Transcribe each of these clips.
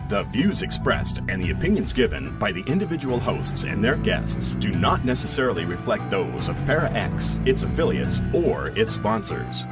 The views expressed and the opinions given by the individual hosts and their guests do not necessarily reflect those of Para X, its affiliates, or its sponsors.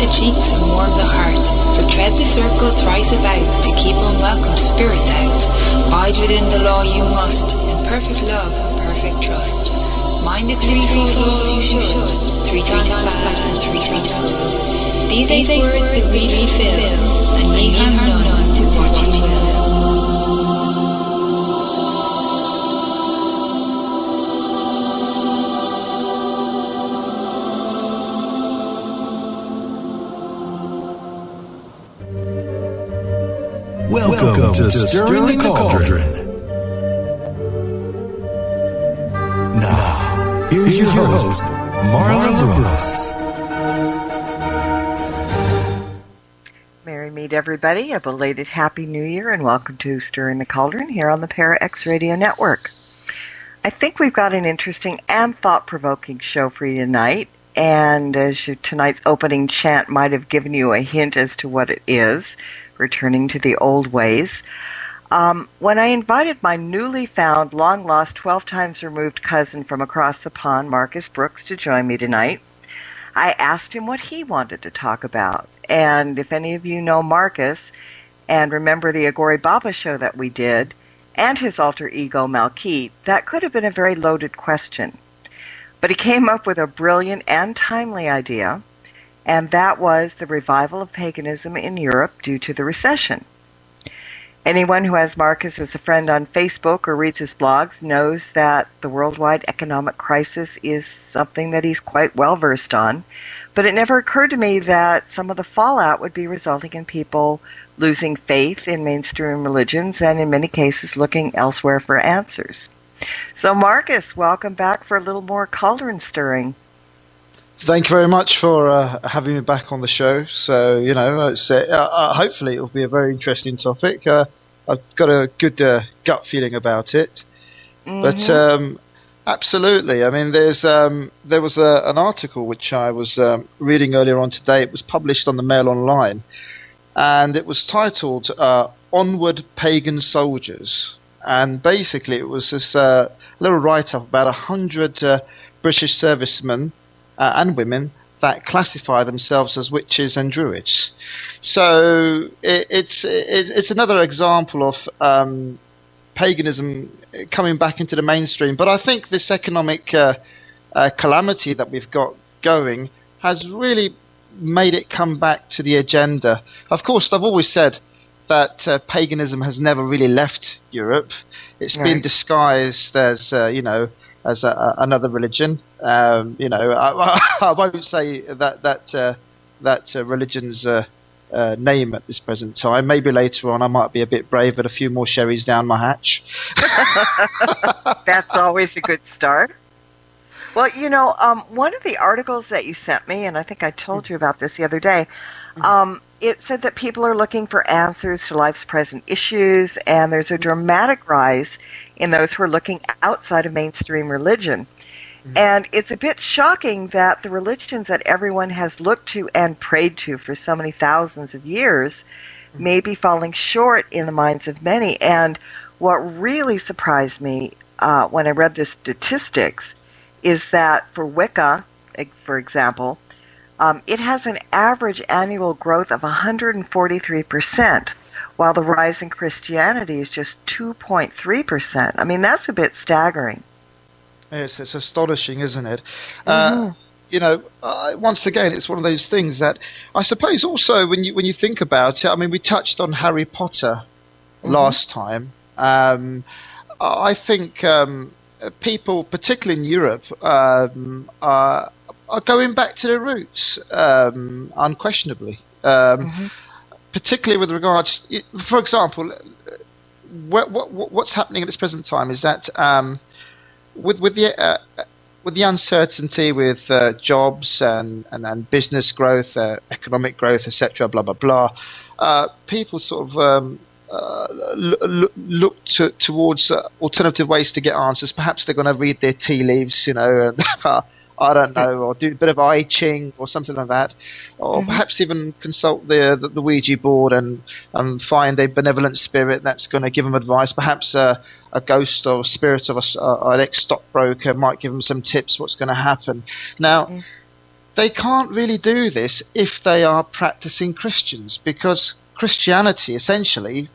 Cheeks and warm the heart, for tread the circle thrice about, to keep unwelcome spirits out. Bide within the law you must, in perfect love and perfect trust. Mind the threefold laws you should, 3 times bad and 3 times good. These 8 words that we fulfill, and ye have none to what ye will. Welcome to Stirring the Cauldron. Now, here's your host, Marla Brooks. Merry meet everybody, a belated Happy New Year, and welcome to Stirring the Cauldron here on the Para X Radio Network. I think we've got an interesting and thought-provoking show for you tonight, and as tonight's opening chant might have given you a hint as to what it is, returning to the old ways. When I invited my newly found, long-lost, 12 times removed cousin from across the pond, Marcus Brooks, to join me tonight, I asked him what he wanted to talk about. And if any of you know Marcus and remember the Agori Baba show that we did, and his alter ego, Malkeet, that could have been a very loaded question. But he came up with a brilliant and timely idea, and that was the revival of paganism in Europe due to the recession. Anyone who has Marcus as a friend on Facebook or reads his blogs knows that the worldwide economic crisis is something that he's quite well versed on, but it never occurred to me that some of the fallout would be resulting in people losing faith in mainstream religions and in many cases looking elsewhere for answers. So Marcus, welcome back for a little more cauldron stirring. Thank you very much for having me back on the show. So, it's, hopefully it will be a very interesting topic. I've got a good gut feeling about it. Mm-hmm. But absolutely, I mean, there was an article which I was reading earlier on today. It was published on the Mail Online, and it was titled Onward Pagan Soldiers. And basically it was this little write-up about 100 British servicemen and women that classify themselves as witches and druids. So it's another example of paganism coming back into the mainstream. But I think this economic calamity that we've got going has really made it come back to the agenda. Of course, I've always said that paganism has never really left Europe. It's been disguised as, as another religion. I won't say that religion's name at this present time. Maybe later on I might be a bit brave with a few more sherries down my hatch. That's always a good start. Well, one of the articles that you sent me, and I think I told you about this the other day, it said that people are looking for answers to life's present issues, and there's a dramatic rise in those who are looking outside of mainstream religion. And it's a bit shocking that the religions that everyone has looked to and prayed to for so many thousands of years may be falling short in the minds of many. And what really surprised me when I read the statistics is that for Wicca, for example, it has an average annual growth of 143%, while the rise in Christianity is just 2.3%. I mean, that's a bit staggering. It's astonishing, isn't it? Once again, it's one of those things that I suppose also when you think about it, I mean, we touched on Harry Potter last time. I think people, particularly in Europe, are going back to their roots, unquestionably. Particularly with regards, for example, what's happening at this present time is that with the uncertainty with jobs and business growth, economic growth, etc., blah blah blah, people sort of look towards alternative ways to get answers. Perhaps they're going to read their tea leaves, and I don't know, or do a bit of I Ching or something like that, or perhaps even consult the Ouija board and find a benevolent spirit that's going to give them advice. Perhaps a ghost or spirit of an ex-stockbroker might give them some tips what's going to happen. Now, they can't really do this if they are practicing Christians, because Christianity essentially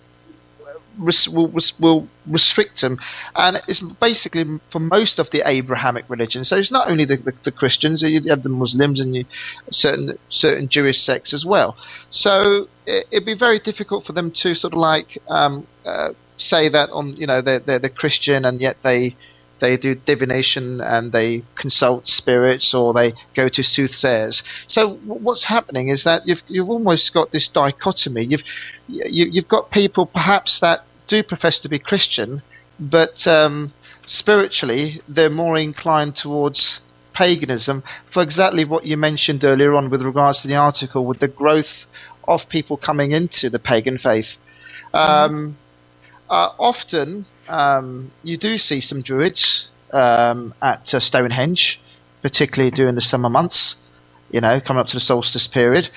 will restrict them, and it's basically for most of the Abrahamic religion. So it's not only the Christians, you have the Muslims and certain Jewish sects as well. So it'd be very difficult for them to sort of like say that they're Christian and yet they do divination and they consult spirits or they go to soothsayers. So what's happening is that you've almost got this dichotomy. You've got people perhaps that do profess to be Christian, but spiritually they're more inclined towards paganism for exactly what you mentioned earlier on with regards to the article, with the growth of people coming into the pagan faith. Often you do see some druids at Stonehenge, particularly during the summer months, coming up to the solstice period.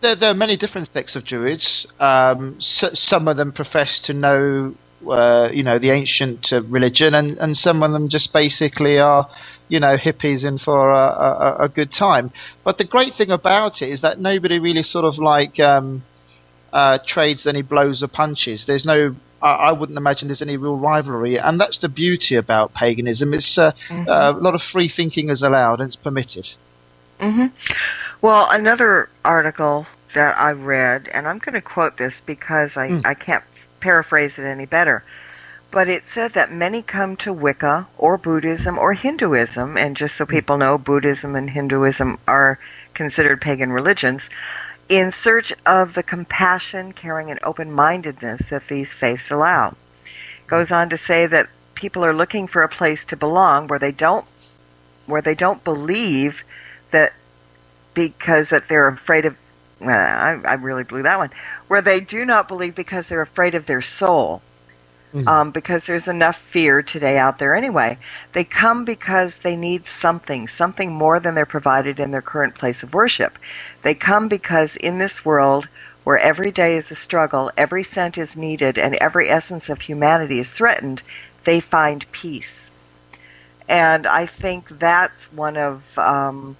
There are many different sects of druids. Some of them profess to know, the ancient religion, and some of them just basically are, hippies in for a good time. But the great thing about it is that nobody really sort of like trades any blows or punches. There's no, I wouldn't imagine there's any real rivalry, and that's the beauty about paganism. It's a lot of free thinking is allowed and it's permitted. Well, another article that I read, and I'm going to quote this because I can't paraphrase it any better, but it said that many come to Wicca or Buddhism or Hinduism, and just so people know, Buddhism and Hinduism are considered pagan religions, in search of the compassion, caring, and open-mindedness that these faiths allow. It goes on to say that people are looking for a place to belong where they don't believe that, because that they're afraid of, I really blew that one, where they do not believe because they're afraid of their soul, because there's enough fear today out there anyway. They come because they need something more than they're provided in their current place of worship. They come because in this world where every day is a struggle, every cent is needed, and every essence of humanity is threatened, they find peace. And I think that's one of, to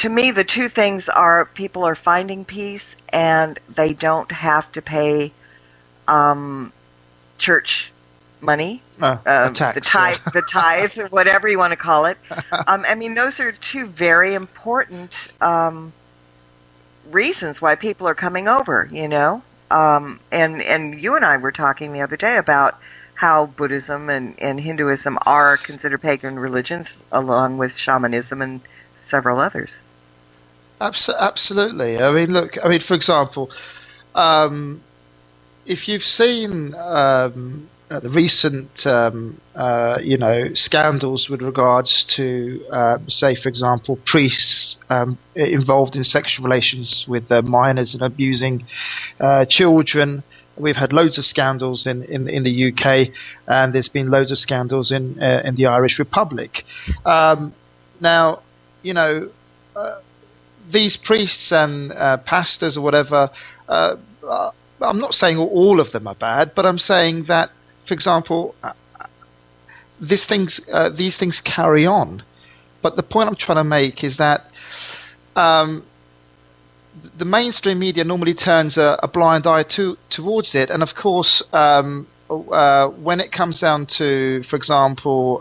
me, the two things are people are finding peace and they don't have to pay church money, tax, the tithe, whatever you want to call it. I mean, those are two very important reasons why people are coming over, you know. And you and I were talking the other day about how Buddhism and Hinduism are considered pagan religions, along with shamanism and several others. Absolutely. I mean, look. I mean, for example, if you've seen the recent, scandals with regards to, say, for example, priests involved in sexual relations with minors and abusing children. We've had loads of scandals in the UK, and there's been loads of scandals in the Irish Republic. Now, you know, these priests and pastors or whatever, I'm not saying all of them are bad, but I'm saying that, for example, these things carry on. But the point I'm trying to make is that the mainstream media normally turns a blind eye towards it, and of course, when it comes down to, for example,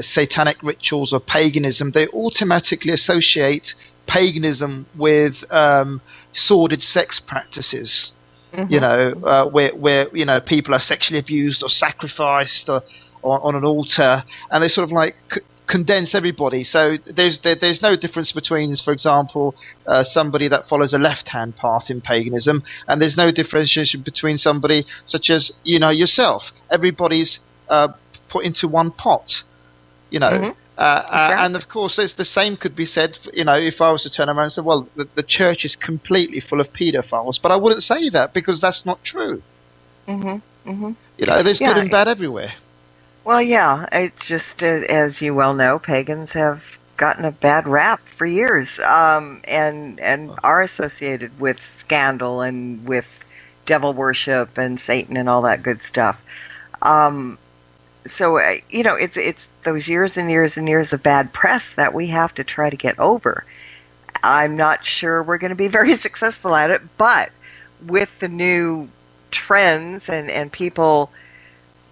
satanic rituals or paganism, they automatically associate paganism with sordid sex practices. Mm-hmm. You know, where you know people are sexually abused or sacrificed or on an altar, and they sort of like condense everybody. So there's no difference between, for example, somebody that follows a left-hand path in paganism, and there's no differentiation between somebody such as, you know, yourself. Everybody's put into one pot, you know. Mm-hmm. Exactly. And of course, the same could be said, you know, if I was to turn around and say, well, the church is completely full of paedophiles, but I wouldn't say that because that's not true. Mm-hmm. Mm-hmm. You know, there's good and bad everywhere. Well, yeah, it's just, as you well know, pagans have gotten a bad rap for years, and are associated with scandal and with devil worship and Satan and all that good stuff. So, you know, it's those years and years and years of bad press that we have to try to get over. I'm not sure we're going to be very successful at it, but with the new trends and people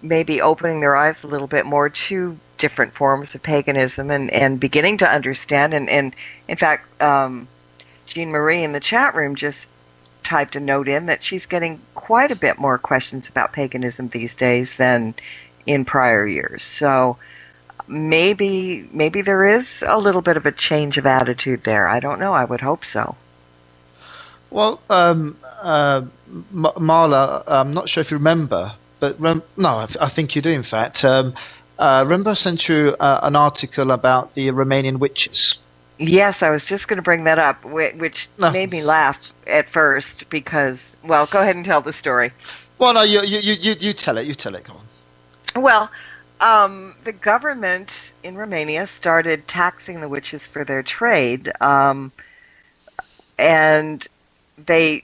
maybe opening their eyes a little bit more to different forms of paganism and beginning to understand, and in fact, Jean Marie in the chat room just typed a note in that she's getting quite a bit more questions about paganism these days than in prior years. So maybe there is a little bit of a change of attitude there. I don't know. I would hope so. Well, Marla, I'm not sure if you remember, but no, I think you do, in fact. Remember I sent you an article about the Romanian witches? Yes, I was just going to bring that up, which made me laugh at first because, well, go ahead and tell the story. Well, no, you tell it. You tell it. Go on. Well, the government in Romania started taxing the witches for their trade, and they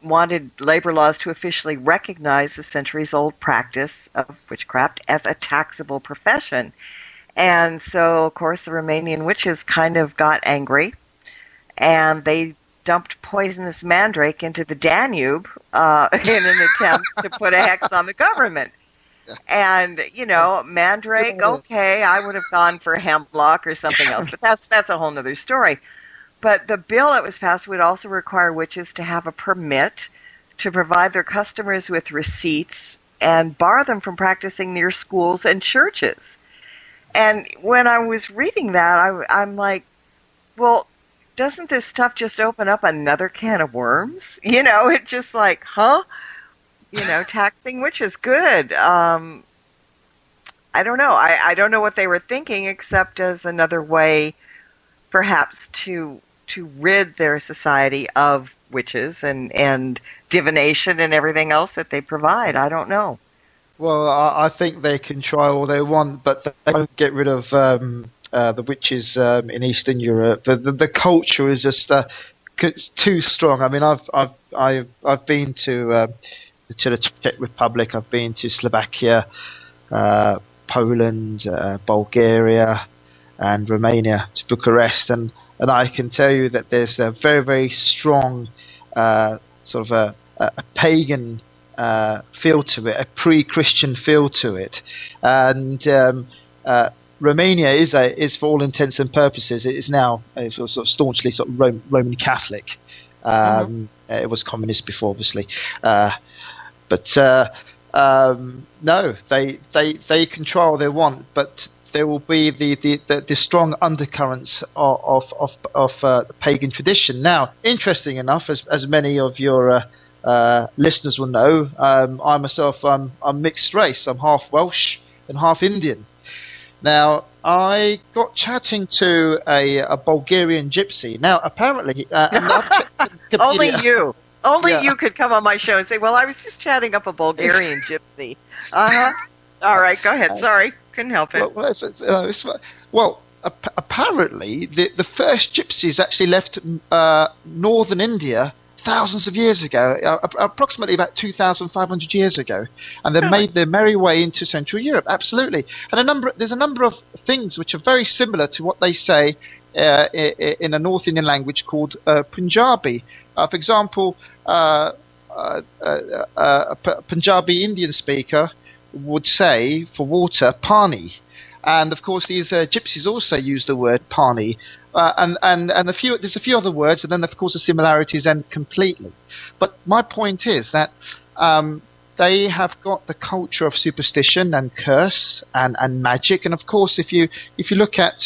wanted labor laws to officially recognize the centuries-old practice of witchcraft as a taxable profession. And so, of course, the Romanian witches kind of got angry, and they dumped poisonous mandrake into the Danube in an attempt to put a hex on the government. And, you know, mandrake, okay, I would have gone for hemlock or something else, but that's a whole other story. But the bill that was passed would also require witches to have a permit to provide their customers with receipts and bar them from practicing near schools and churches. And when I was reading that, I'm like, well, doesn't this stuff just open up another can of worms? You know, it's just like, huh? You know, taxing witches, good. I don't know. I don't know what they were thinking, except as another way, perhaps, to rid their society of witches and divination and everything else that they provide. I don't know. Well, I think they can try all they want, but they won't get rid of the witches in Eastern Europe. The culture is just it's too strong. I mean, I've been to the Czech Republic. I've been to Slovakia, Poland, Bulgaria, and Romania to Bucharest, and I can tell you that there's a very, very strong sort of a pagan feel to it, a pre-Christian feel to it, and Romania is for all intents and purposes, it is now sort of staunchly sort of Roman Catholic. It was communist before, obviously, but no, they control what they want, but there will be the strong undercurrents of pagan tradition. Now, interesting enough, as many of your listeners will know, I myself, I'm mixed race. I'm half Welsh and half Indian. Now, I got chatting to a Bulgarian gypsy. Now, apparently, only you could come on my show and say, "Well, I was just chatting up a Bulgarian gypsy." All right, go ahead. Sorry, couldn't help it. Apparently, the first gypsies actually left northern India thousands of years ago, approximately about 2,500 years ago, and they made their merry way into Central Europe. Absolutely, and there's a number of things which are very similar to what they say in a North Indian language called Punjabi. For example, a Punjabi Indian speaker would say for water pani, and of course these gypsies also use the word pani. And there's a few other words, and then of course the similarities end completely. But my point is that they have got the culture of superstition and curse and magic, and of course if you look at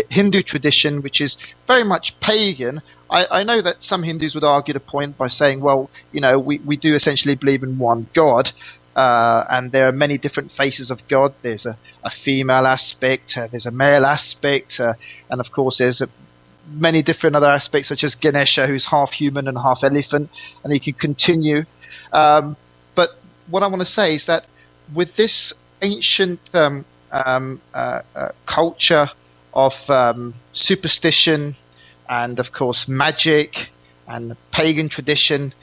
Hindu tradition, which is very much pagan, I know that some Hindus would argue the point by saying, well, we do essentially believe in one God. And there are many different faces of God. There's a female aspect, there's a male aspect, and of course there's many different other aspects such as Ganesha, who's half human and half elephant, and you can continue. But what I want to say is that with this ancient culture of superstition and of course magic and pagan tradition,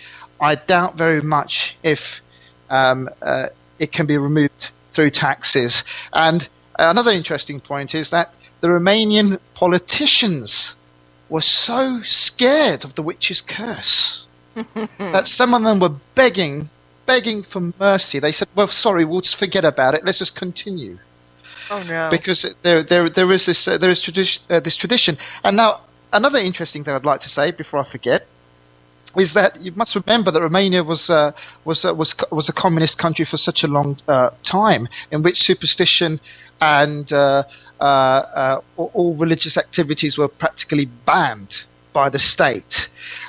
I doubt very much if it can be removed through taxes. And another interesting point is that the Romanian politicians were so scared of the witch's curse that some of them were begging for mercy. They said, well, sorry, we'll just forget about it. Let's just continue. Oh, no. Because there is this tradition. And now, another interesting thing I'd like to say before I forget is that you must remember that Romania was a communist country for such a long time, in which superstition and all religious activities were practically banned by the state.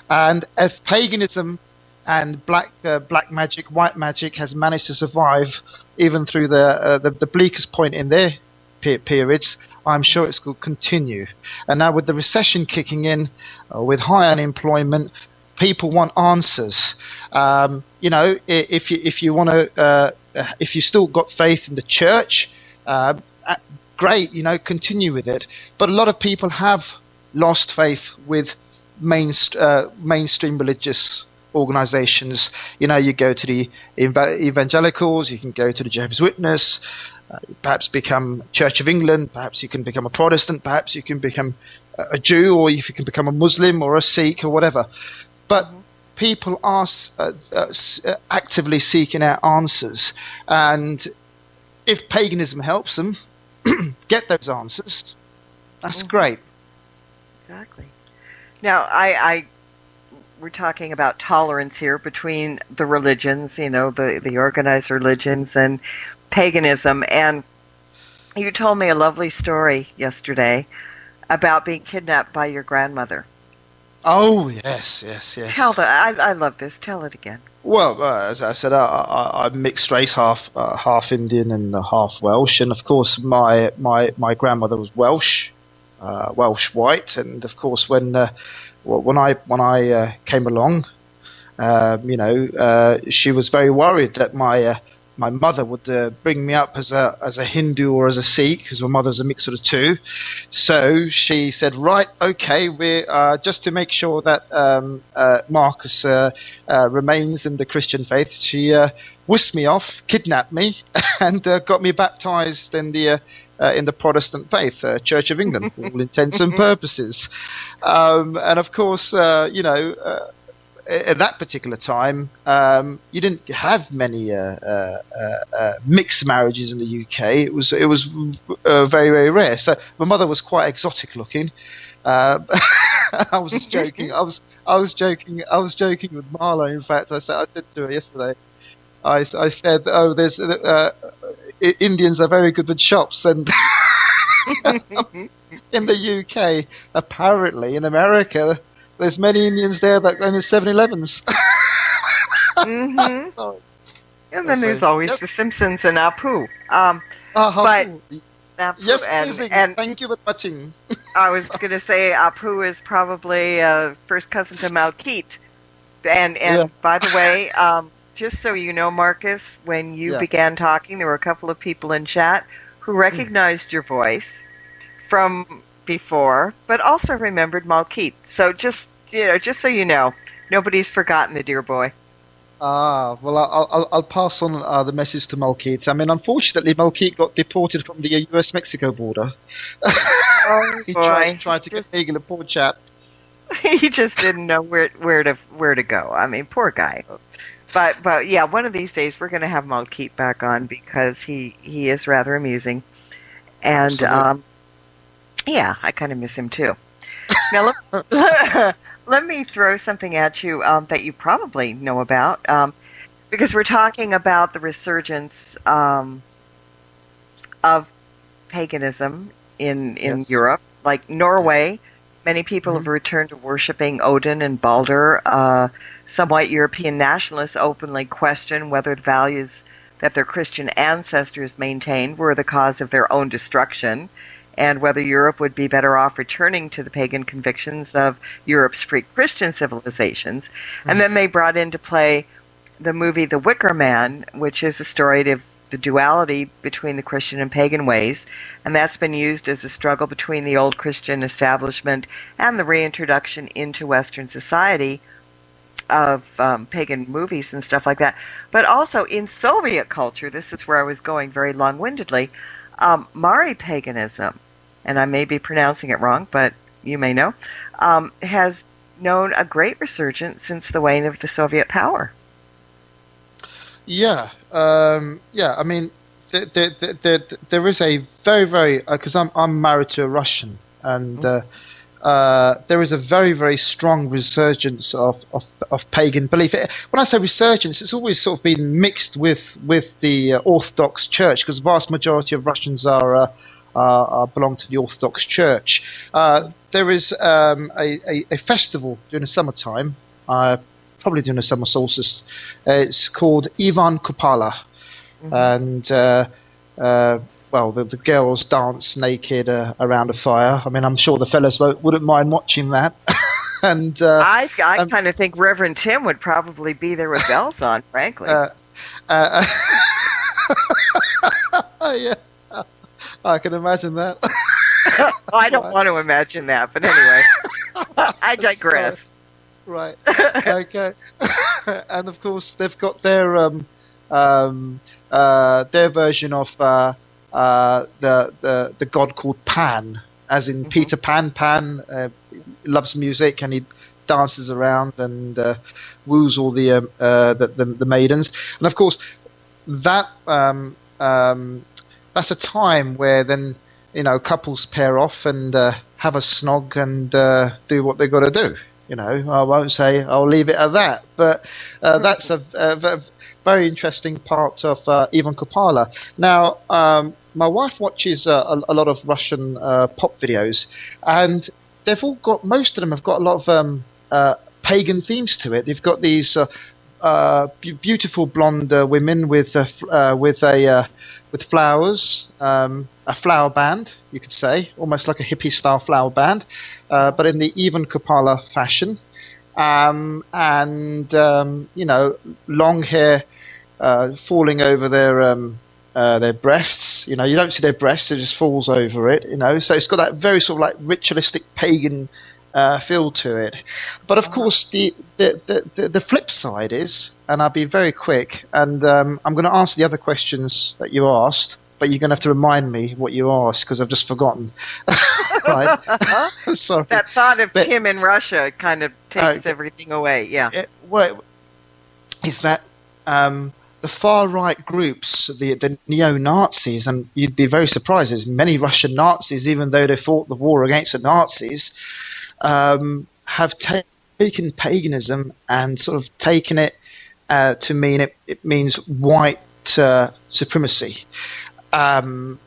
And if paganism and black magic, white magic has managed to survive even through the bleakest point in their periods, I'm sure it's going to continue. And now with the recession kicking in, with high unemployment, people want answers. If you want to, if you still got faith in the church, great. Continue with it. But a lot of people have lost faith with mainstream religious organizations. You go to the evangelicals, you can go to the Jehovah's Witness, perhaps become Church of England, perhaps you can become a Protestant, perhaps you can become a Jew, or if you can become a Muslim or a Sikh or whatever. But people are actively seeking out answers, and if paganism helps them get those answers, that's great. Exactly. Now, we're talking about tolerance here between the religions, the organized religions and paganism, and you told me a lovely story yesterday about being kidnapped by your grandmother. Oh, yes. Tell I love this. Tell it again. Well, as I said, I'm mixed race, half Indian and half Welsh, and of course my grandmother was Welsh white, and of course when I came along, she was very worried that my mother would bring me up as a Hindu or as a Sikh, because my mother's a mix of the two. So she said, right, okay, we're just to make sure that Marcus remains in the Christian faith, she whisked me off, kidnapped me, and got me baptized in the Protestant faith, Church of England, for all intents and purposes. And of course, at that particular time, you didn't have many mixed marriages in the UK. It was very, very rare. So my mother was quite exotic looking. I was just joking. I was joking with Marla. In fact, I said to her yesterday. I said, "Oh, there's Indians are very good with shops," and in the UK, apparently, in America, there's many Indians there that own 7-Elevens. Mm-hmm. And then there's always the Simpsons and Apu. But Apu yes, and thank you for watching. I was going to say Apu is probably first cousin to Malkeet. And by the way, just so you know, Marcus, when you began talking, there were a couple of people in chat who recognized your voice from before, but also remembered Malkeet. So just so you know, nobody's forgotten the dear boy. Well, I'll pass on the message to Malkeet. I mean, unfortunately, Malkeet got deported from the US-Mexico border. Oh, he boy. tried to get legal, a poor chap. He just didn't know where to go. I mean, poor guy. But yeah, one of these days we're going to have Malkeet back on because he is rather amusing, and yeah, I kind of miss him too. Now let me throw something at you that you probably know about, because we're talking about the resurgence of paganism in Europe, like Norway. Many people have returned to worshipping Odin and Balder. Some white European nationalists openly question whether the values that their Christian ancestors maintained were the cause of their own destruction, and whether Europe would be better off returning to the pagan convictions of Europe's pre-Christian civilizations. And then they brought into play the movie The Wicker Man, which is a story of the duality between the Christian and pagan ways, and that's been used as a struggle between the old Christian establishment and the reintroduction into Western society of pagan movies and stuff like that. But also in Soviet culture, this is where I was going very long-windedly, Mari paganism, and I may be pronouncing it wrong, but you may know, has known a great resurgence since the wane of the Soviet power. Yeah. I mean, there is a very, very, because I'm married to a Russian, and there is a very, very strong resurgence of pagan belief. When I say resurgence, it's always sort of been mixed with the Orthodox Church, because the vast majority of Russians are belong to the Orthodox Church. There is a festival during the summertime, probably during the summer solstice. It's called Ivan Kupala, and well, the girls dance naked around a fire. I mean, I'm sure the fellas wouldn't mind watching that. And I kind of think Reverend Tim would probably be there with bells on, frankly. Yeah, I can imagine that. I don't want to imagine that, but anyway, I digress. Right. Okay. And of course, they've got their version of the god called Pan, as in Peter Pan. Pan loves music, and he dances around and woos all the maidens. And of course, that's a time where then couples pair off and have a snog and do what they've got to do. I won't say, I'll leave it at that. But that's a very interesting part of Ivan Kupala. Now, my wife watches a lot of Russian pop videos, and most of them have got a lot of pagan themes to it. They've got these beautiful blonde women with flowers, a flower band, you could say, almost like a hippie-style flower band, but in the Ivan Kupala fashion, and long hair falling over their breasts. You don't see their breasts; it just falls over it. So it's got that very sort of like ritualistic pagan feel to it. But of course, the flip side is, and I'll be very quick, and I'm going to answer the other questions that you asked, but you're going to have to remind me what you asked because I've just forgotten. Right? Sorry. That thought of Tim in Russia kind of takes everything away. Yeah. Is that the far-right groups, the neo-Nazis, and you'd be very surprised, there's many Russian Nazis, even though they fought the war against the Nazis, have taken paganism and sort of taken it to mean it means white supremacy. And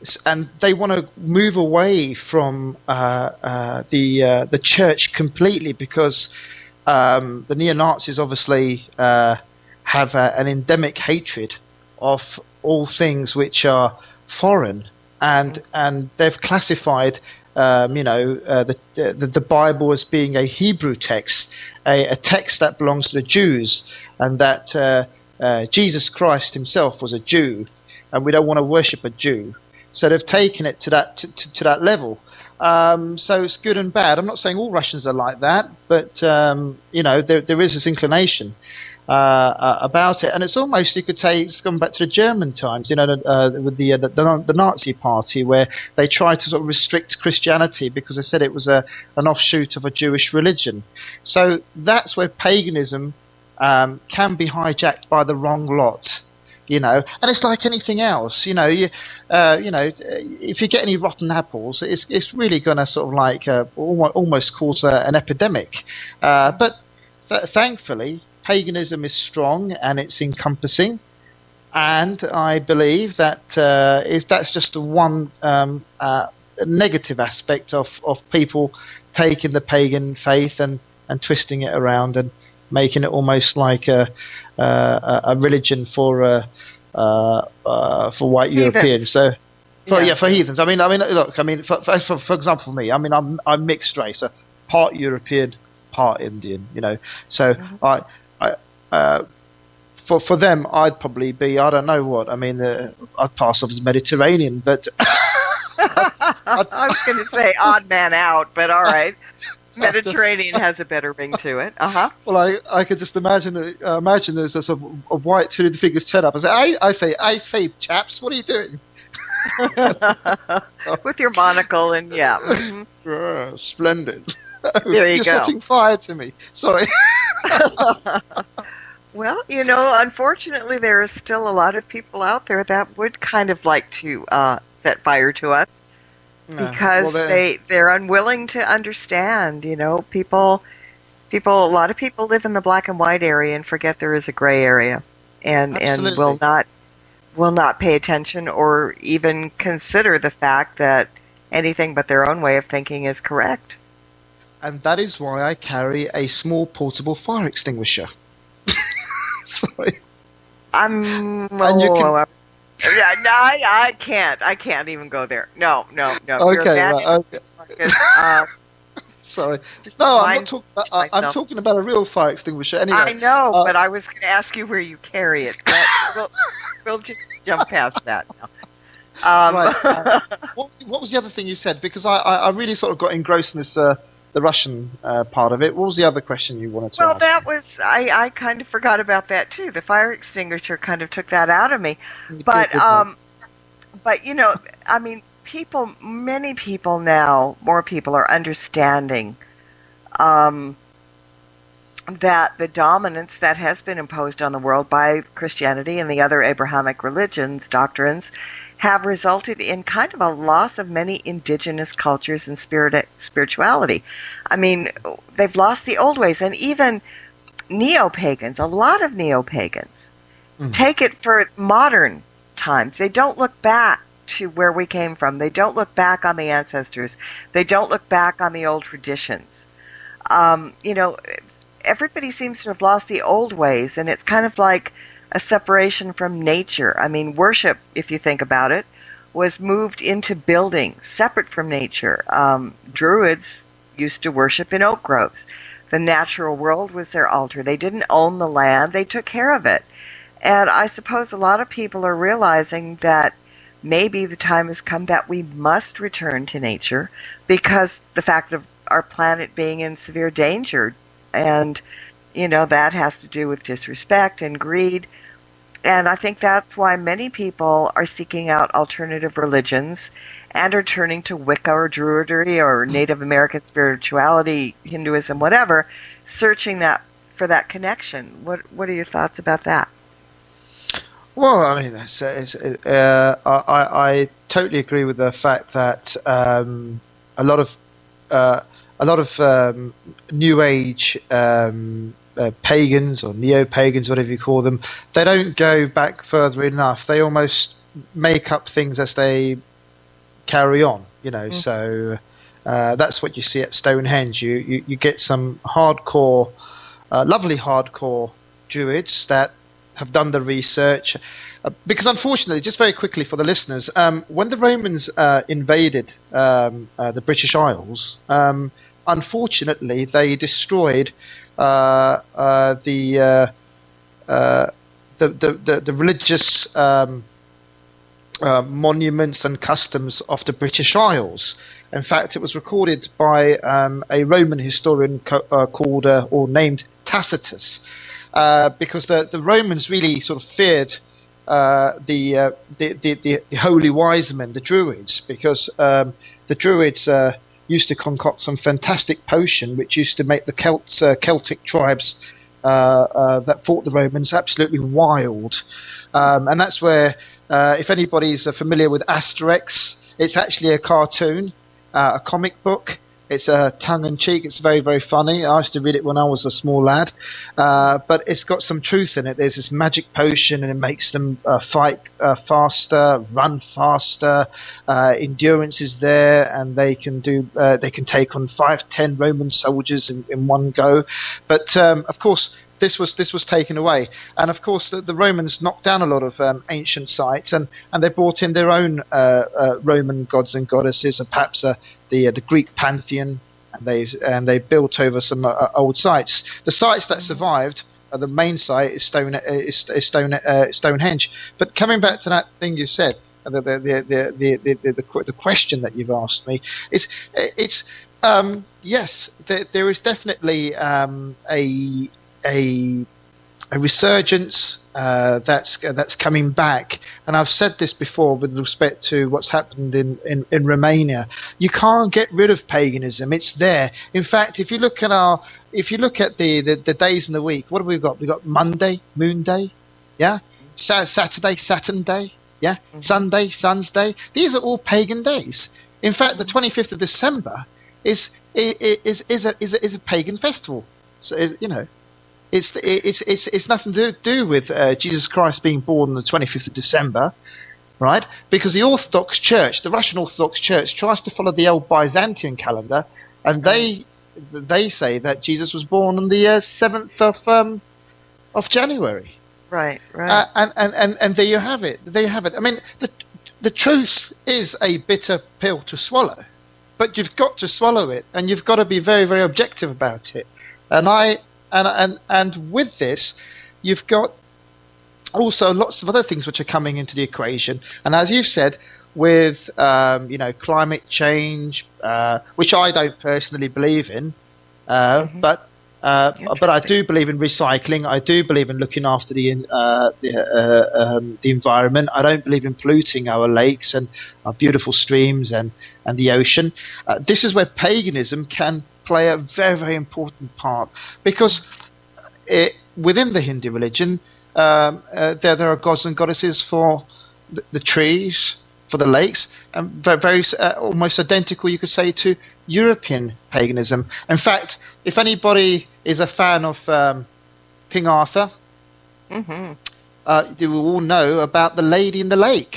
they want to move away from the church completely because the neo-Nazis obviously have an endemic hatred of all things which are foreign, and they've classified the Bible as being a Hebrew text, a text that belongs to the Jews, and that Jesus Christ himself was a Jew, and we don't want to worship a Jew. So they've taken it to that level. So it's good and bad. I'm not saying all Russians are like that, but there is this inclination about it, and it's almost, you could say, it's gone back to the German times, with the Nazi Party, where they tried to sort of restrict Christianity because they said it was an offshoot of a Jewish religion. So that's where paganism can be hijacked by the wrong lot. And it's like anything else. If you get any rotten apples, it's really going to sort of like almost cause an epidemic. But thankfully, paganism is strong and it's encompassing, and I believe that that's just one negative aspect of people taking the pagan faith and twisting it around and making it almost like a religion for white Europeans. So, for heathens. I mean, look. I mean, for example, for me, I mean, I'm mixed race, part European, part Indian. So for them, I'd probably be, I don't know what. I mean, I'd pass off as Mediterranean, but I was going to say odd man out, but all right. Mediterranean has a better ring to it. Well, I could just imagine there's a sort of a white hooded figures turn up and say, I say, chaps, what are you doing? With your monocle and splendid. There you You're go. setting fire to me. Sorry. Well, unfortunately, there is still a lot of people out there that would kind of like to set fire to us. Because they're unwilling to understand, a lot of people live in the black and white area and forget there is a gray area, and will not pay attention or even consider the fact that anything but their own way of thinking is correct. And that is why I carry a small portable fire extinguisher. Sorry. I can't. I can't even go there. No. Okay. Sorry. I'm talking about a real fire extinguisher. Anyway, I know, but I was going to ask you where you carry it. But we'll just jump past that now. Right. What was the other thing you said? Because I really sort of got engrossed in this the Russian part of it. What was the other question you wanted to ask? Well, that was, I kind of forgot about that too. The fire extinguisher kind of took that out of me. But I mean, many people now, more people are understanding that the dominance that has been imposed on the world by Christianity and the other Abrahamic religions, doctrines, have resulted in kind of a loss of many indigenous cultures and spirituality. I mean, they've lost the old ways, and even neo-pagans, a lot of neo-pagans, take it for modern times. They don't look back to where we came from. They don't look back on the ancestors. They don't look back on the old traditions. Everybody seems to have lost the old ways, and it's kind of like a separation from nature. I mean, worship, if you think about it, was moved into buildings, separate from nature. Druids used to worship in oak groves. The natural world was their altar. They didn't own the land. They took care of it. And I suppose a lot of people are realizing that maybe the time has come that we must return to nature, because the fact our planet being in severe danger. And, that has to do with disrespect and greed. And I think that's why many people are seeking out alternative religions and are turning to Wicca or Druidry or Native American spirituality, Hinduism, whatever, searching for that connection. What are your thoughts about that? Well, I mean, I totally agree with the fact that a lot of New Age pagans or neo-pagans, whatever you call them, they don't go back further enough. They almost make up things as they carry on, So that's what you see at Stonehenge. You get some hardcore, lovely hardcore Druids that have done the research. Because unfortunately, just very quickly for the listeners, when the Romans invaded the British Isles, unfortunately they destroyed the religious monuments and customs of the British Isles. In fact, it was recorded by a Roman historian called or named Tacitus, because the Romans really sort of feared the holy wise men, the Druids, because the Druids used to concoct some fantastic potion which used to make the Celtic tribes that fought the Romans absolutely wild. And that's where, if anybody's familiar with Asterix, it's actually a cartoon, a comic book. It's tongue-in-cheek. It's very, very funny. I used to read it when I was a small lad. But it's got some truth in it. There's this magic potion, and it makes them fight faster, run faster. Endurance is there, and they can take on 5-10 Roman soldiers in one go. But of course, this was taken away, and of course the Romans knocked down a lot of ancient sites, and they brought in their own Roman gods and goddesses, and perhaps the Greek pantheon, and they built over some old sites. The sites that survived, the main site is Stonehenge. But coming back to that thing you said, the question that you've asked me, it's yes, there is definitely a resurgence that's coming back, and I've said this before with respect to what's happened in Romania. You can't get rid of paganism; it's there. In fact, if you look at the days in the week, what have we got? We've got Monday, Moon Day, yeah, Saturday, Saturn Day, yeah, Sunday, Sun's Day. These are all pagan days. In fact, the 25th of December is a pagan festival. So It's nothing to do with Jesus Christ being born on the 25th of December, right? Because the Orthodox Church, the Russian Orthodox Church, tries to follow the old Byzantine calendar, and they say that Jesus was born on the 7th of January. Right. And there you have it. There you have it. I mean, the truth is a bitter pill to swallow, but you've got to swallow it, and you've got to be very, very objective about it. And with this, you've got also lots of other things which are coming into the equation. And as you said, with climate change, which I don't personally believe in, but I do believe in recycling. I do believe in looking after the environment. I don't believe in polluting our lakes and our beautiful streams and the ocean. This is where paganism can play a very, very important part, because within the Hindu religion, there are gods and goddesses for the trees, for the lakes, and very almost identical, you could say, to European paganism. In fact, if anybody is a fan of King Arthur, you will all know about the Lady in the Lake.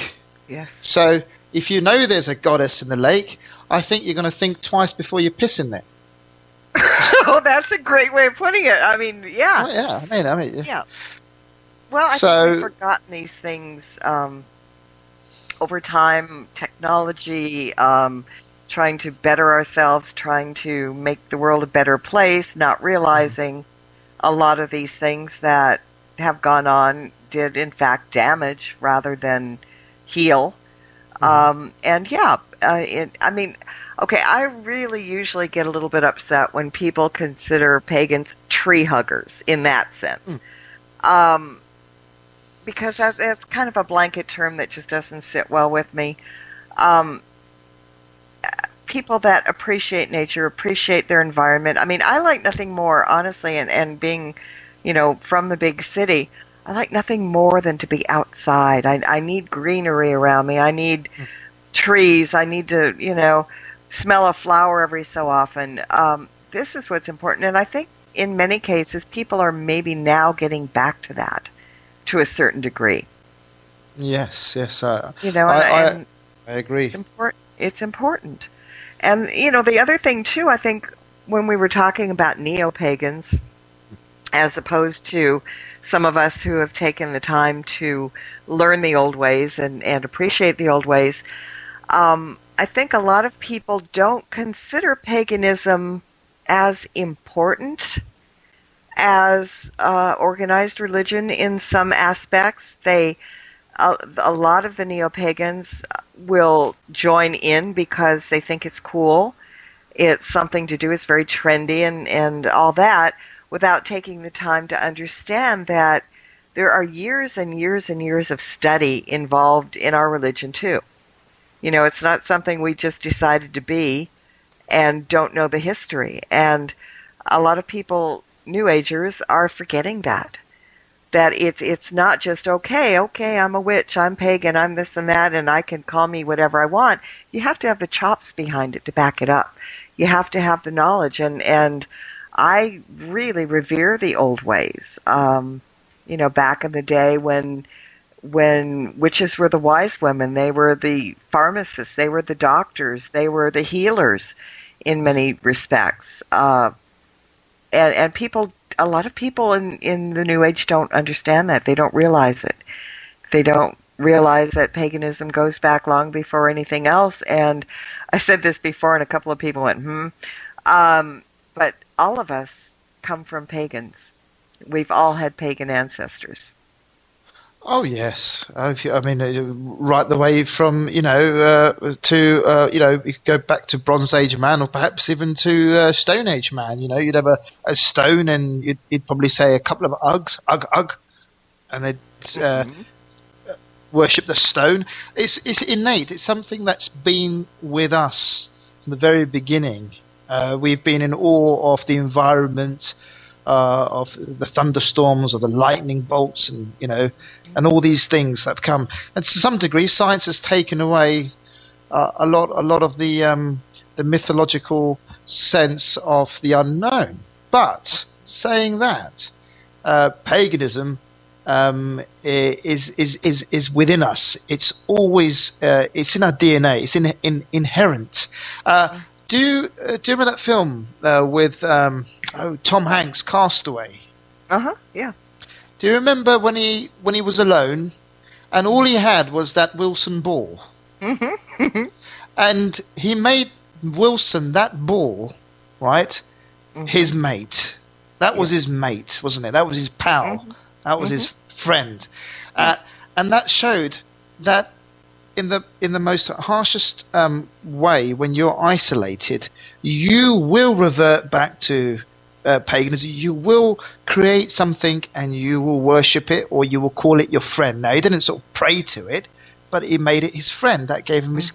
Yes. So if you know there's a goddess in the lake, I think you're going to think twice before you piss in there. Oh, that's a great way of putting it. I mean, yeah. Oh, yeah. I mean, yeah. Well, I think we've forgotten these things over time. Technology, trying to better ourselves, trying to make the world a better place, not realizing a lot of these things that have gone on did in fact damage rather than heal. I mean, Okay, I really usually get a little bit upset when people consider pagans tree huggers in that sense. Because that's kind of a blanket term that just doesn't sit well with me. Um, People that appreciate nature, appreciate their environment. I mean, I like nothing more, honestly, and being, from the big city, I like nothing more than to be outside. I need greenery around me. I need trees. I need to, smell a flower every so often. This is what's important. And I think in many cases, people are maybe now getting back to that to a certain degree. Yes. I agree. It's important. And, the other thing, too, I think when we were talking about neo-pagans, as opposed to some of us who have taken the time to learn the old ways and appreciate the old ways, I think a lot of people don't consider paganism as important as organized religion in some aspects. A lot of the neo-pagans will join in because they think it's cool. It's something to do. It's very trendy and all that, without taking the time to understand that there are years and years and years of study involved in our religion too. It's not something we just decided to be and don't know the history. And a lot of people, New Agers, are forgetting that it's not just, okay, I'm a witch, I'm pagan, I'm this and that, and I can call me whatever I want. You have to have the chops behind it to back it up. You have to have the knowledge, and I really revere the old ways. Back in the day when witches were the wise women, they were the pharmacists, they were the doctors, they were the healers in many respects. And people, a lot of people in the New Age don't understand that. They don't realize it. They don't realize that paganism goes back long before anything else. And I said this before, and a couple of people went, but all of us come from pagans. We've all had pagan ancestors. Oh yes, I mean, right the way from to you could go back to Bronze Age man, or perhaps even to Stone Age man. You'd have a stone, and you'd probably say a couple of ugh, and they'd worship the stone. It's innate. It's something that's been with us from the very beginning. We've been in awe of the environment. Of the thunderstorms or the lightning bolts, and all these things that have come. And to some degree, science has taken away a lot of the mythological sense of the unknown. But saying that, paganism is within us. It's always it's in our DNA. It's inherent. Do you remember that film with Tom Hanks, Castaway? Yeah. Do you remember when he was alone, and all he had was that Wilson ball, and he made Wilson that ball, right? His mate. That was his mate, wasn't it? That was his pal. That was his friend, and that showed that. In the most harshest way, when you're isolated, you will revert back to paganism. You will create something and you will worship it, or you will call it your friend. Now, he didn't sort of pray to it, but he made it his friend. That gave him his,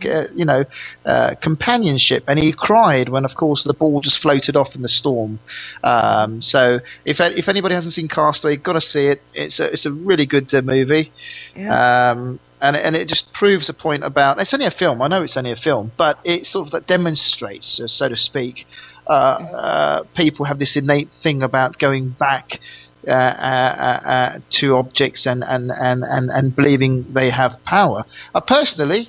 companionship. And he cried when, of course, the ball just floated off in the storm. So if anybody hasn't seen Castaway, you've got to see it. It's a really good movie. Yeah. And it just proves a point about, it's only a film, I know it's only a film, but it sort of demonstrates, so to speak, people have this innate thing about going back to objects and believing they have power. Personally,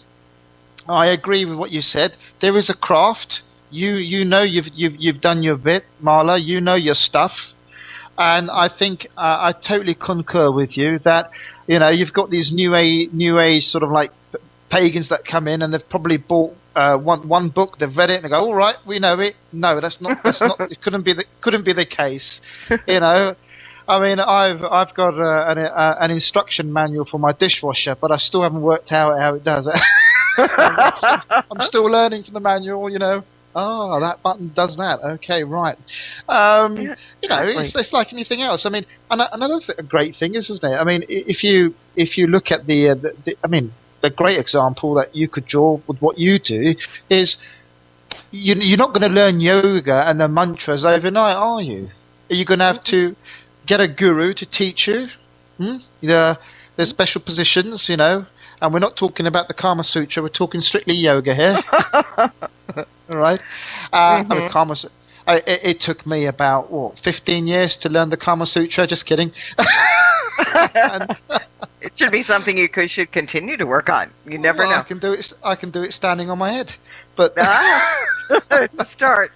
I agree with what you said. There is a craft. You've done your bit, Marla. You know your stuff, and I think I totally concur with you that. You've got these new age sort of like pagans that come in, and they've probably bought one book, they've read it, and they go, "All right, we know it." No, that's not. It couldn't be the case. I mean, I've got an instruction manual for my dishwasher, but I still haven't worked out how it does it. I'm still learning from the manual, that button does that. Okay, right. Yeah, You know, exactly. it's like anything else. I mean, another great thing is, isn't it? I mean, if you look at the great example that you could draw with what you do is you're not going to learn yoga and the mantras overnight, are you? Are you going to have to get a guru to teach you? There's special positions, and we're not talking about the Kama Sutra. We're talking strictly yoga here. All right. I mean, it took me about 15 years to learn the Kama Sutra. Just kidding. It should be something you should continue to work on. You never know. I can do it standing on my head, but it's a start.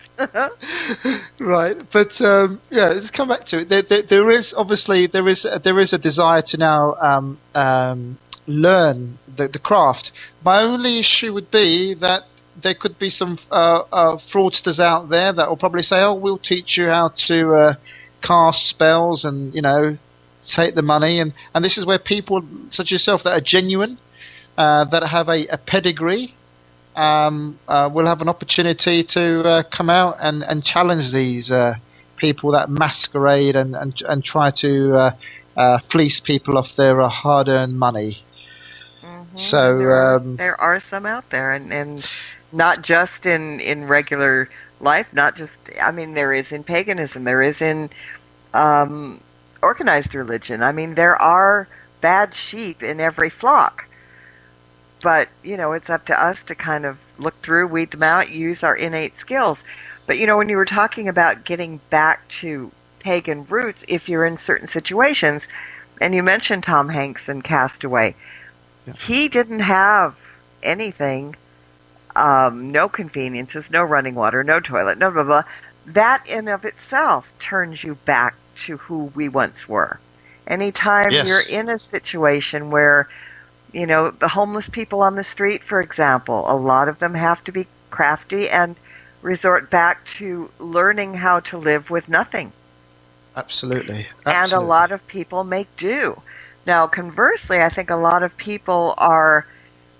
Right. But let's come back to it. There is a desire to now learn the craft. My only issue would be that there could be some fraudsters out there that will probably say, "Oh, we'll teach you how to cast spells and take the money." And this is where people such as yourself that are genuine, that have a pedigree, will have an opportunity to come out and challenge these people that masquerade and try to fleece people off their hard-earned money. So there are some out there, and not just in regular life, not just, I mean, there is in paganism, there is in organized religion. I mean, there are bad sheep in every flock. But, it's up to us to kind of look through, weed them out, use our innate skills. But, when you were talking about getting back to pagan roots, if you're in certain situations, and you mentioned Tom Hanks in Castaway, he didn't have anything, no conveniences, no running water, no toilet, no blah, blah. That in of itself turns you back to who we once were. Anytime you're in a situation where, the homeless people on the street, for example, a lot of them have to be crafty and resort back to learning how to live with nothing. Absolutely. And a lot of people make do. Now, conversely, I think a lot of people are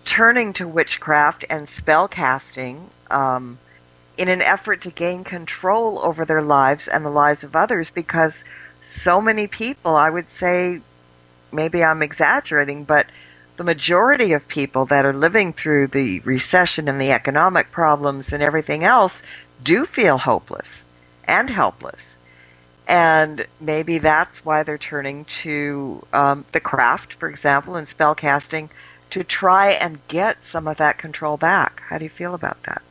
turning to witchcraft and spell casting in an effort to gain control over their lives and the lives of others, because so many people, I would say, maybe I'm exaggerating, but the majority of people that are living through the recession and the economic problems and everything else do feel hopeless and helpless. And maybe that's why they're turning to the craft, for example, and spell casting to try and get some of that control back. How do you feel about that?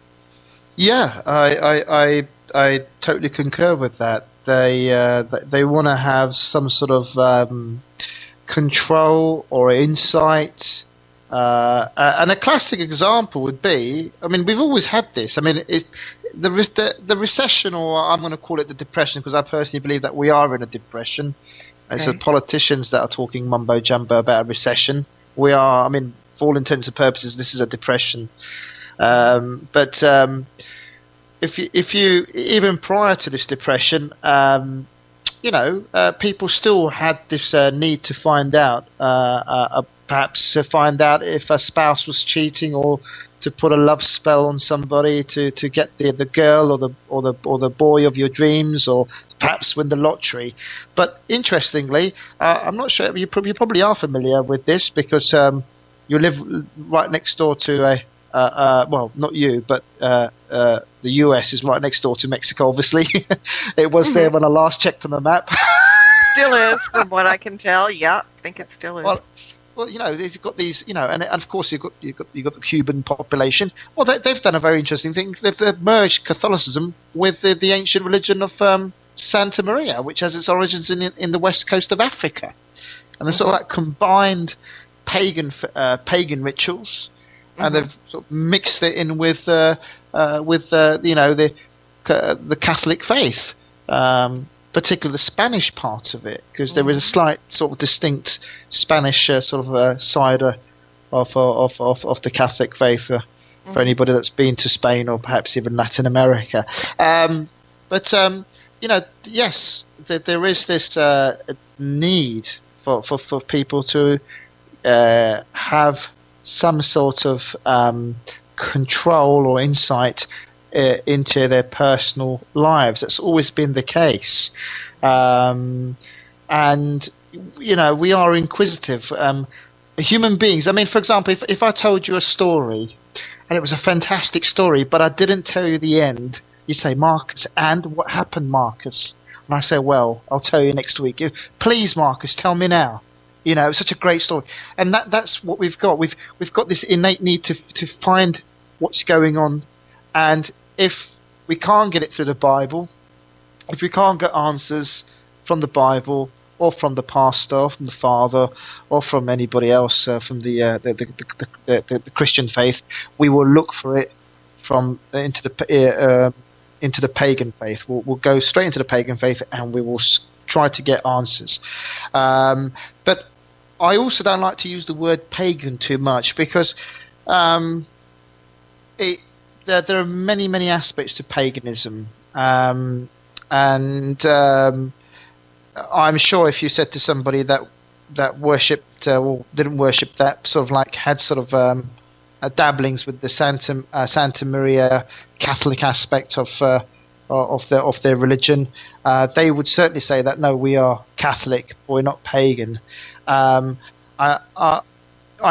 Yeah, I totally concur with that. They want to have some sort of control or insight. And a classic example would be, I mean, we've always had this. I mean, the recession, or I'm going to call it the depression, because I personally believe that we are in a depression. It's the politicians that are talking mumbo jumbo about a recession. We are, I mean, for all intents and purposes, this is a depression. But if you even prior to this depression, people still had this need to find out, perhaps to find out if a spouse was cheating, or to put a love spell on somebody to get the girl or the boy of your dreams, or perhaps win the lottery. But interestingly, I'm not sure you probably are familiar with this, because you live right next door to a well, not you, but the US is right next door to Mexico, obviously. It was there when I last checked on the map. Still is, from what I can tell. Yeah, I think it still is. Well, you've got these, and of course you've got the Cuban population. Well, they've done a very interesting thing. They've merged Catholicism with the ancient religion of Santa Maria, which has its origins in the west coast of Africa, and they sort of like combined pagan rituals. And they've sort of mixed it in with the Catholic faith, particularly the Spanish part of it, because there is a slight sort of distinct Spanish sort of side of the Catholic faith for anybody that's been to Spain or perhaps even Latin America. But yes, there is this need for people to have some sort of control or insight into their personal lives. That's always been the case. And, we are inquisitive. Human beings, I mean, for example, if I told you a story, and it was a fantastic story, but I didn't tell you the end, you'd say, Marcus, and what happened, Marcus? And I say, well, I'll tell you next week. Please, Marcus, tell me now. It's such a great story. And that's what we've got. We've got this innate need to find what's going on. And if we can't get it through the Bible, if we can't get answers from the Bible, or from the pastor, or from the father, or from anybody else, from the Christian faith, we will look for it into the pagan faith. We'll go straight into the pagan faith, and we will try to get answers. But I also don't like to use the word pagan too much, because there are many, many aspects to paganism, and I'm sure if you said to somebody that worshipped or didn't worship, that sort of like had sort of dabblings with the Santa Maria Catholic aspect of their religion, they would certainly say that no, we are Catholic, but we're not pagan. I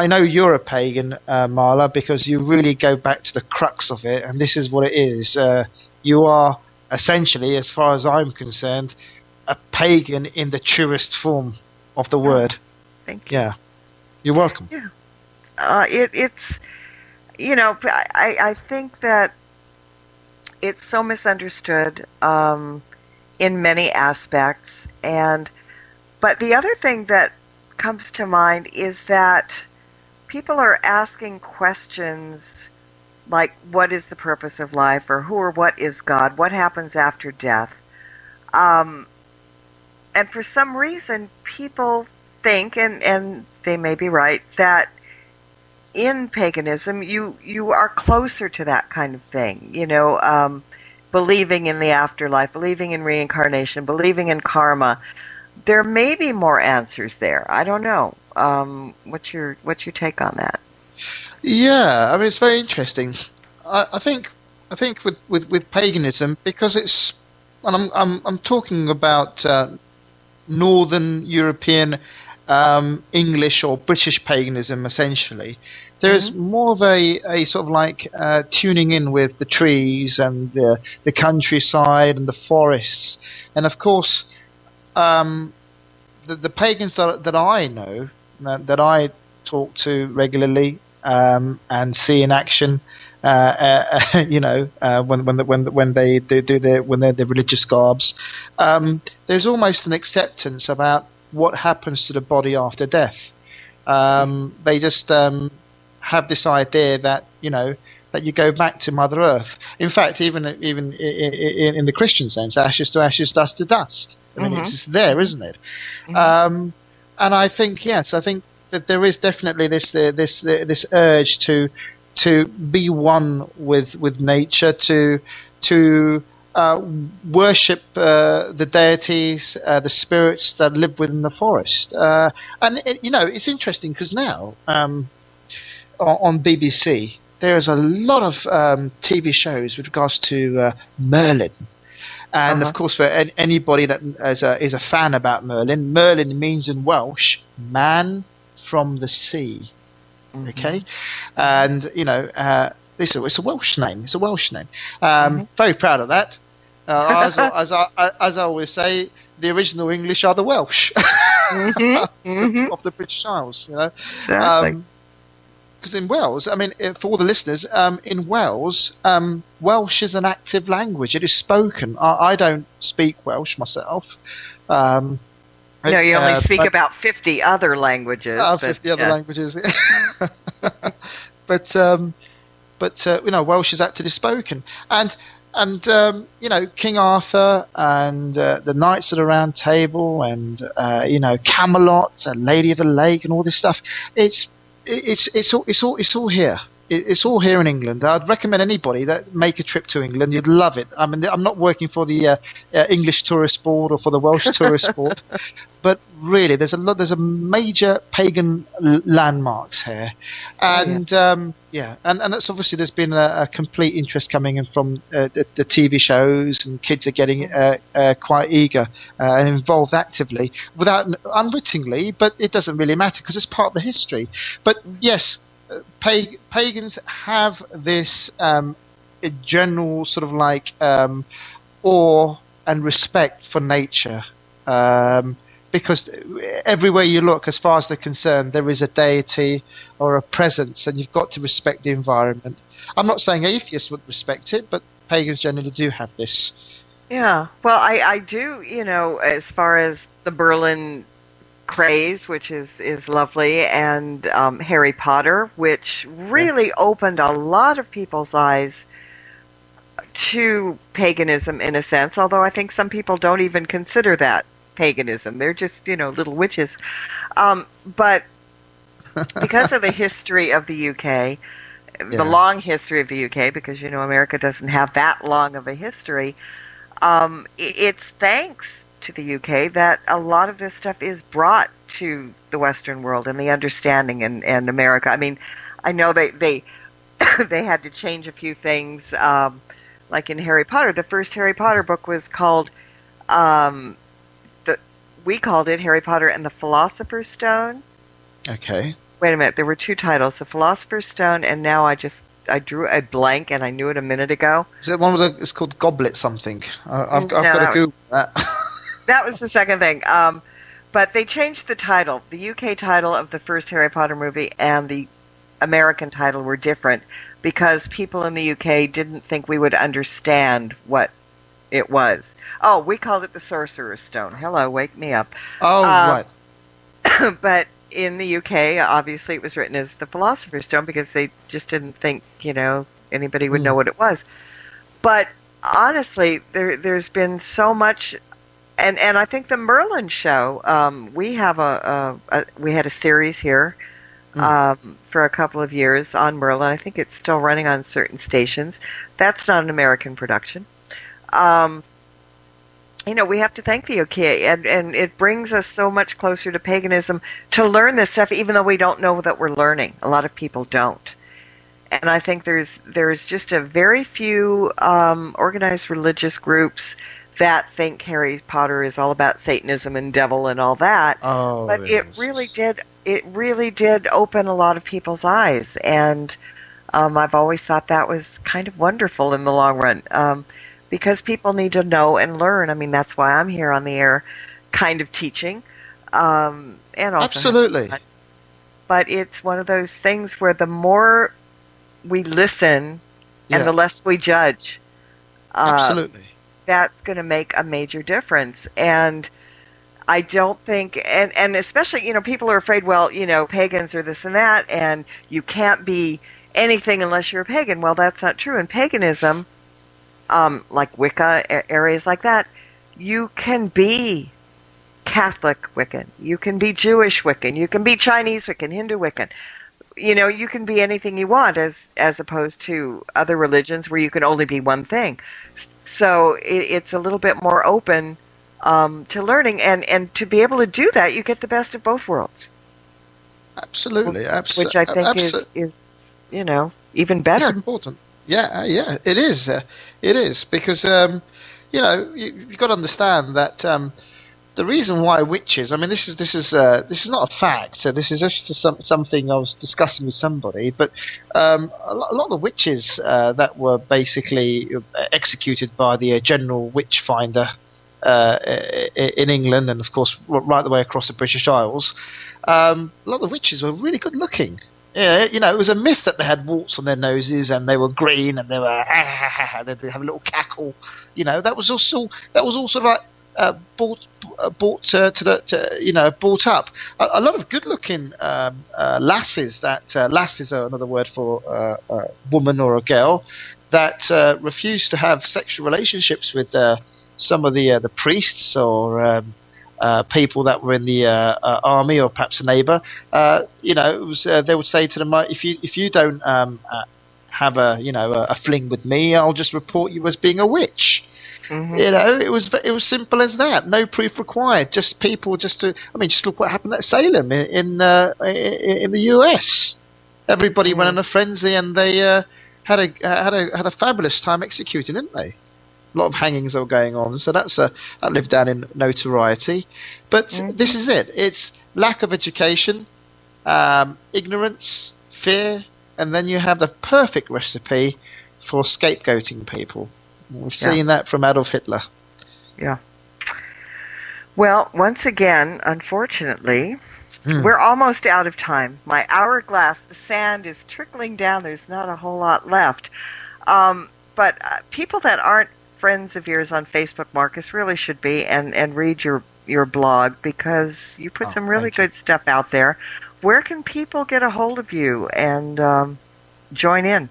know you're a pagan, Marla, because you really go back to the crux of it, and this is what it is. You are essentially, as far as I'm concerned, a pagan in the truest form of the word. Thank you. Yeah, you're welcome. Yeah, it's I think that it's so misunderstood in many aspects, but the other thing that comes to mind is that people are asking questions like, what is the purpose of life, or who or what is God, what happens after death, and for some reason people think, and they may be right, that in paganism you are closer to that kind of thing, believing in the afterlife, believing in reincarnation, believing in karma. There may be more answers there. I don't know. What's your take on that? Yeah, I mean, it's very interesting. I think with paganism, because it's, and I'm talking about Northern European English or British paganism, essentially. There's more of a sort of like tuning in with the trees and the countryside and the forests, and of course the pagans that I know, that I talk to regularly and see in action, when they do their religious garbs, there's almost an acceptance about what happens to the body after death. They just have this idea that that you go back to Mother Earth. In fact, even in the Christian sense, ashes to ashes, dust to dust. I mean, it's just there, isn't it? And I think that there is definitely this urge to be one with nature, to worship the deities, the spirits that live within the forest. And it's interesting because now on BBC there's a lot of TV shows with regards to Merlin. And of course, for anybody that is a fan about Merlin, Merlin means in Welsh, man from the sea. Okay, and it's a Welsh name. It's a Welsh name. Very proud of that. As I always say, the original English are the Welsh of the British Isles. Exactly. Because in Wales, I mean, for all the listeners, in Wales, Welsh is an active language. It is spoken. I don't speak Welsh myself. No, you only speak about 50 other languages. 50 other languages. But Welsh is actively spoken. And King Arthur and the Knights of the Round Table and Camelot and Lady of the Lake and all this stuff. It's all here. it's all here in England. I'd recommend anybody that make a trip to England. You'd love it. I mean, I'm not working for the English Tourist Board or for the Welsh Tourist Board, but really, there's a major pagan landmarks here, and and that's obviously there's been a complete interest coming in from the TV shows, and kids are getting quite eager and involved actively, without unwittingly, but it doesn't really matter because it's part of the history. But yes, pagans have this general sort of like awe and respect for nature. Because everywhere you look, as far as they're concerned, there is a deity or a presence, and you've got to respect the environment. I'm not saying atheists would respect it, but pagans generally do have this. Yeah, well, I do, as far as the Berlin craze, which is lovely, and Harry Potter, which really opened a lot of people's eyes to paganism in a sense, although I think some people don't even consider that paganism. They're just, little witches. But because of the history of the UK, the long history of the UK, because, America doesn't have that long of a history, it's thanks to the UK that a lot of this stuff is brought to the Western world and the understanding and America. I mean, I know they they had to change a few things, like in Harry Potter. The first Harry Potter book was called we called it Harry Potter and the Philosopher's Stone. Okay. Wait a minute. There were two titles, the Philosopher's Stone, and now I drew a blank, and I knew it a minute ago. Is it one with it's called Goblet something? I've got to Google that. That was the second thing. But they changed the title. The UK title of the first Harry Potter movie and the American title were different because people in the UK didn't think we would understand what it was. Oh, we called it the Sorcerer's Stone. Hello, wake me up. Oh, right. But in the UK, obviously it was written as the Philosopher's Stone because they just didn't think, anybody would know what it was. But honestly, there's been so much, and I think the Merlin show, we had a series here for a couple of years on Merlin. I think it's still running on certain stations. That's not an American production. We have to thank the UK, and it brings us so much closer to paganism to learn this stuff, even though we don't know that we're learning. A lot of people don't. And I think there's just a very few organized religious groups that think Harry Potter is all about Satanism and devil and all that. Oh, but it really did open a lot of people's eyes, and I've always thought that was kind of wonderful in the long run. Because people need to know and learn. I mean, that's why I'm here on the air, kind of teaching, and also absolutely. But it's one of those things where the more we listen and the less we judge, absolutely, that's going to make a major difference. And I don't think, and especially, people are afraid. Well, pagans are this and that, and you can't be anything unless you're a pagan. Well, that's not true. In paganism, like Wicca, areas like that, you can be Catholic Wiccan, you can be Jewish Wiccan, you can be Chinese Wiccan, Hindu Wiccan. You can be anything you want, as opposed to other religions where you can only be one thing. So it's a little bit more open to learning, and to be able to do that, you get the best of both worlds. Absolutely, absolutely. Which I think is even better. It's important. Yeah, it is. It is because you've got to understand that the reason why witches. I mean, this is not a fact. So this is just something I was discussing with somebody. But a lot of the witches that were basically executed by the General Witch Finder in England, and of course right the way across the British Isles, a lot of the witches were really good looking. Yeah, it was a myth that they had warts on their noses and they were green and they were they'd have a little cackle. That was all sort of like brought up. A lot of good-looking lasses. Lasses are another word for a woman or a girl that refused to have sexual relationships with some of the priests or people that were in the army or perhaps a neighbour. You know, it was, they would say to them, if you don't have a fling with me, I'll just report you as being a witch. Mm-hmm. You know, it was simple as that. No proof required. Just people just look what happened at Salem in the US. Everybody went in a frenzy, and they had a fabulous time executing, didn't they? A lot of hangings were going on, so that lived down in notoriety. But this is it. It's lack of education, ignorance, fear, and then you have the perfect recipe for scapegoating people. We've seen that from Adolf Hitler. Yeah. Well, once again, unfortunately, we're almost out of time. My hourglass, the sand is trickling down. There's not a whole lot left. But people that aren't friends of yours on Facebook, Marcus, really should be and read your blog, because you put some really good stuff out there. Where can people get a hold of you and join in?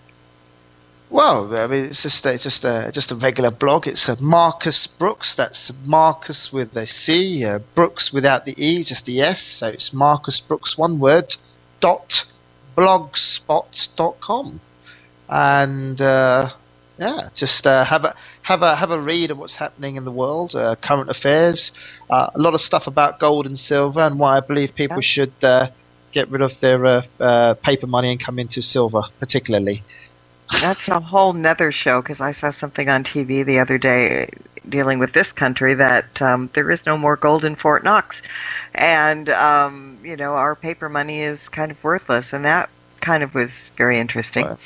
Well, I mean, it's just a regular blog. It's a Marcus Brooks. That's Marcus with a C, Brooks without the E, just the S. So it's Marcus Brooks, one word, .blogspot.com. And just have a read of what's happening in the world, current affairs, a lot of stuff about gold and silver, and why I believe people should get rid of their paper money and come into silver, particularly. That's a whole nother show, because I saw something on TV the other day dealing with this country that there is no more gold in Fort Knox, and our paper money is kind of worthless, and that kind of was very interesting. Right.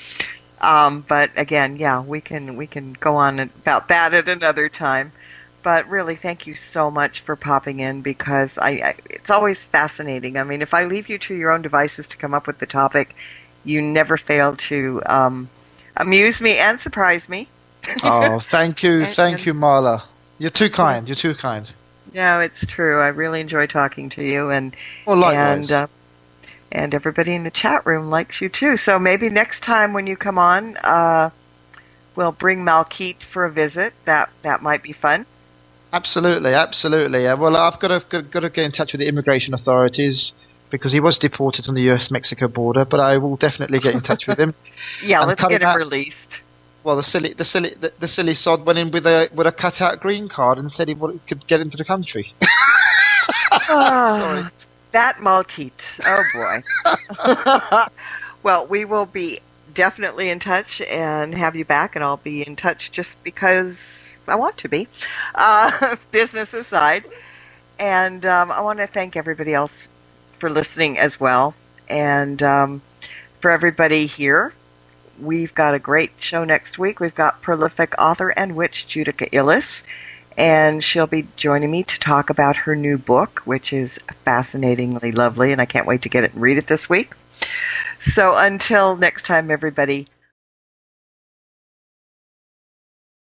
But again, we can go on about that at another time. But really, thank you so much for popping in, because it's always fascinating. I mean, if I leave you to your own devices to come up with the topic, you never fail to amuse me and surprise me. Oh, thank you, thank you, Marla. You're too kind. You're too kind. No, it's true. I really enjoy talking to you, and likewise. And everybody in the chat room likes you too. So maybe next time when you come on, we'll bring Malkeet for a visit. That might be fun. Absolutely. Well, I've got to get in touch with the immigration authorities, because he was deported from the US-Mexico border, but I will definitely get in touch with him. Let's get him released. Well, the silly sod went in with a cut-out green card and said he could get into the country. Sorry. That Malkeet. Oh, boy. Well, we will be definitely in touch and have you back, and I'll be in touch just because I want to be, business aside. And I want to thank everybody else for listening as well. And for everybody here, we've got a great show next week. We've got prolific author and witch Judika Illes, and she'll be joining me to talk about her new book, which is fascinatingly lovely, and I can't wait to get it and read it this week. So until next time, everybody,